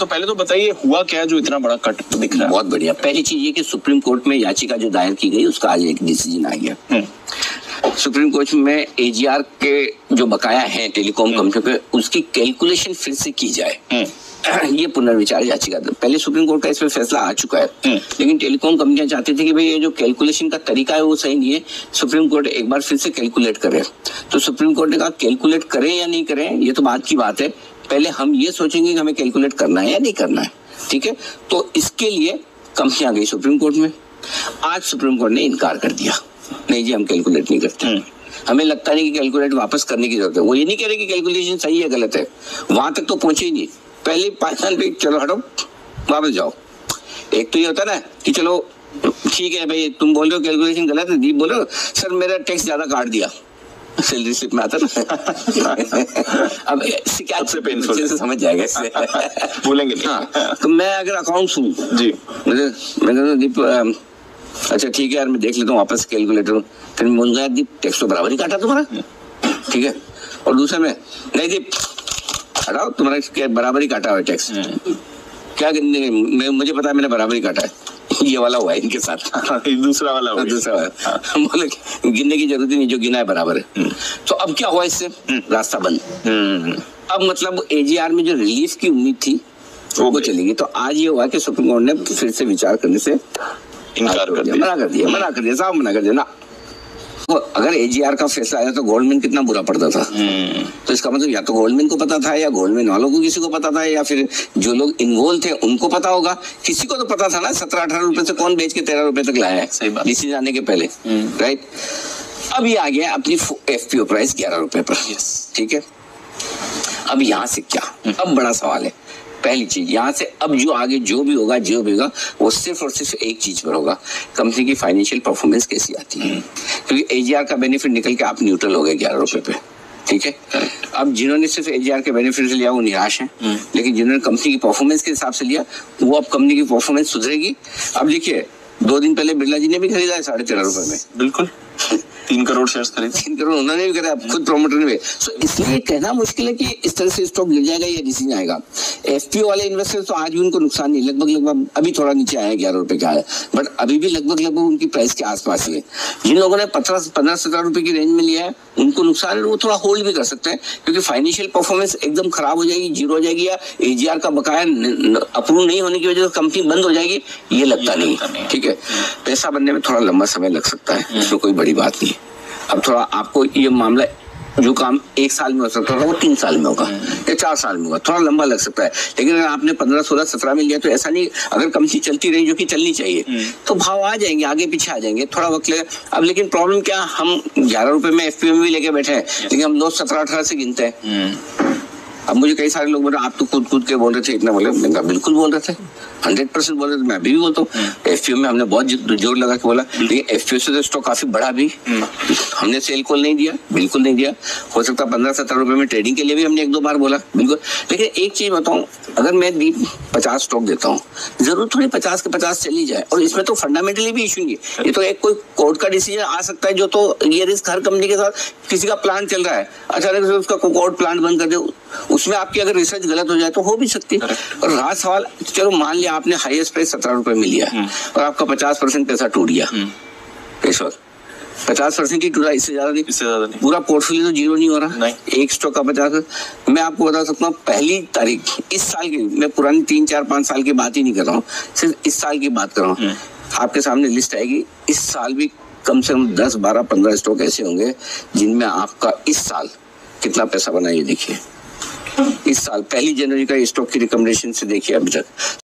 तो पहले तो बताइए हुआ क्या जो इतना बड़ा कट दिख रहा है? बहुत बढ़िया। पहली चीज ये कि सुप्रीम कोर्ट में याचिका जो दायर की गई उसका आज एक डिसीजन आ गया। सुप्रीम कोर्ट में एजीआर के जो बकाया है टेलीकॉम कंपनियों पे उसकी कैलकुलेशन फिर से की जाए, ये पुनर्विचार याचिका। पहले सुप्रीम कोर्ट का इस पर फैसला आ चुका है, लेकिन टेलीकॉम कंपनियां चाहती थी कि भाई ये जो कैलकुलेशन का तरीका है वो सही नहीं है, सुप्रीम कोर्ट एक बार फिर से कैलकुलेट करे। तो सुप्रीम कोर्ट ने कहा कैलकुलेट करें या नहीं करें ये तो बात की बात है, पहले हम ये सोचेंगे कि हमें कैलकुलेट करना है या नहीं करना है, ठीक है। तो इसके लिए कंपनियां गई सुप्रीम कोर्ट में। आज सुप्रीम कोर्ट ने इनकार कर दिया, नहीं जी हम कैलकुलेट नहीं करते, हमें लगता नहीं कि कैलकुलेट वापस करने की जरूरत है। वो ये नहीं कह रहे कि कैलकुलेशन सही है गलत है, वहां तक तो पहुंचे ही नहीं। पहले 5 साल पे चलो हटो वापस जाओ। एक तो ये होता ना कि चलो ठीक है भाई तुम बोल रहे हो कैलकुलेशन गलत है, दीप बोल रहे हो सर मेरा टैक्स ज्यादा काट दिया, सैलरी स्लिप में आता ना। अब क्या पेनफुल से समझ जाएगा इससे बोलेंगे नहीं। हाँ, तो मैं अगर अकाउंट्स हूँ जी, मैंने दीप अच्छा ठीक है यार मैं देख लेता हूँ वापस कैलकुलेटर, फिर मैं बोल गया दीप टैक्स तो बराबर ही काटा तुम्हारा, ठीक है। और दूसरा में नहीं दीप हटाओ तुम्हारा बराबर ही काटा हुआ है टैक्स, क्या मुझे पता है मैंने बराबर ही काटा है, ये वाला हुआ है इनके साथ। दूसरा वाला बोले गिनने की जरूरत ही नहीं, जो गिना है बराबर है। तो अब क्या हुआ इससे, रास्ता बंद। अब मतलब एजीआर में जो रिलीफ की उम्मीद थी वो चली गई। तो आज ये हुआ कि सुप्रीम कोर्ट ने फिर से विचार करने से इनकार कर दिया, मना कर दिया साहब, मना कर दिया ना। तो अगर एजीआर का फैसला आया तो गोल्डमैन कितना बुरा पड़ता था। तो इसका मतलब या तो गोल्डमैन को पता था या गोल्डमैन वालों को किसी को पता था, या फिर जो लोग इन्वॉल्व थे उनको पता होगा। किसी को तो पता था ना 17-18 रुपए से कौन बेच के 13 रुपए तक लाया है, सही बात, डिसीजन आने के पहले, राइट। अब ये आ गया अपनी एफपीओ प्राइस 11 रुपए पर, ठीक है। अब यहाँ से क्या, अब बड़ा सवाल है। पहली चीज यहाँ से अब जो आगे जो भी होगा वो सिर्फ और सिर्फ एक चीज पर होगा, कंपनी की फाइनेंशियल परफॉर्मेंस कैसी आती है। क्योंकि एजीआर का बेनिफिट निकल के आप न्यूट्रल हो गए 11 रुपए पे, ठीक है। अब जिन्होंने सिर्फ एजीआर के बेनिफिट से लिया वो निराश हैं, लेकिन जिन्होंने कंपनी की परफॉर्मेंस के हिसाब से लिया वो अब कंपनी की परफॉर्मेंस सुधरेगी। अब देखिए 2 दिन पहले बिरला जी ने भी खरीदा है 13.5 रुपए में, बिल्कुल 3 करोड़ शेयर्स खरीदे, 3 करोड़ उन्होंने भी खरीदा, खुद प्रोमोटर ने भी। सो इसलिए कहना मुश्किल है कि इस तरह से स्टॉक गिर जाएगा या डिसीजन आएगा। एफपीओ वाले इन्वेस्टर्स तो आज भी उनको नुकसान नहीं, लगभग अभी थोड़ा नीचे आया 11 रुपए का है, बट अभी भी लगभग उनकी प्राइस के आसपास ही है। जिन लोगों ने 15-17 रुपए की रेंज में लिया है उनको नुकसान है, वो थोड़ा होल्ड भी कर सकते हैं, क्योंकि फाइनेंशियल परफॉर्मेंस एकदम खराब हो जाएगी, जीरो हो जाएगी, या एजीआर का बकाया अप्रूव नहीं होने की वजह से कंपनी बंद हो जाएगी, ये लगता नहीं, ठीक है। पैसा बनने में थोड़ा लंबा समय लग सकता है, इसमें कोई बड़ी बात नहीं। अब थोड़ा आपको ये मामला जो काम 1 साल में हो सकता था वो 3 साल में होगा या 4 साल में होगा, थोड़ा लंबा लग सकता है। लेकिन अगर आपने 15, 16, 17 में लिया तो ऐसा नहीं, अगर कंपनी चलती रही जो कि चलनी चाहिए तो भाव आ जाएंगे, आगे पीछे आ जाएंगे, थोड़ा वक्त लगेगा। अब लेकिन प्रॉब्लम क्या, हम 11 रुपए में एफपीओ में भी लेके बैठे हैं, लेकिन हम लोग 17-18 से गिनते हैं। अब मुझे कई सारे लोग बोल रहे आप तो कूद के बोल रहे थे इतना, बोले मैं बिल्कुल बोल रहे थे, 100% बोल रहे थे, मैं अभी भी बोलता हूँ। एफपीओ में हमने बहुत जोर लगा के बोला, लेकिन एफपीओ से तो स्टॉक काफी बढ़ा भी, हमने सेल कॉल नहीं दिया, बिल्कुल नहीं दिया। हो सकता 15-17 रुपए में ट्रेडिंग के लिए भी हमने 1-2 बार बोला, बिल्कुल। लेकिन एक चीज बताऊं, अगर मैं 50 स्टॉक देता हूँ, जरूर थोड़ी 50 के 50 चली जाए, और इसमें तो फंडामेंटली भी इशू नहीं है, ये तो एक कोई कोर्ट का डिसीजन आ सकता है, जो तो ये रिस्क हर कंपनी के साथ, किसी का प्लांट चल रहा है अचानक से उसका कोर्ट प्लांट बंद कर दे, उसमें आपकी अगर रिसर्च गलत हो जाए तो हो भी सकती है। और रहा सवाल, चलो मान लिया आपने हाईएस्ट प्राइस 17 रुपए में लिया और आपका 50% पैसा टूट गया, इस वक्त 50% ही टूटा, इससे ज्यादा नहीं। पूरा पोर्टफोलियो तो जीरो नहीं हो रहा नहीं। एक स्टॉक का 50। मैं आपको बता सकता हूँ पहली तारीख इस साल की, मैं पुरानी 3, 4, 5 साल की बात ही नहीं कर रहा हूँ, सिर्फ इस साल की बात कर रहा हूँ। आपके सामने लिस्ट आएगी, इस साल भी कम से कम 10, 12, 15 स्टॉक ऐसे होंगे जिनमें आपका इस साल कितना पैसा बना, ये देखिए। इस साल 1 जनवरी का स्टॉक की रिकमेंडेशन से देखिए अभी तक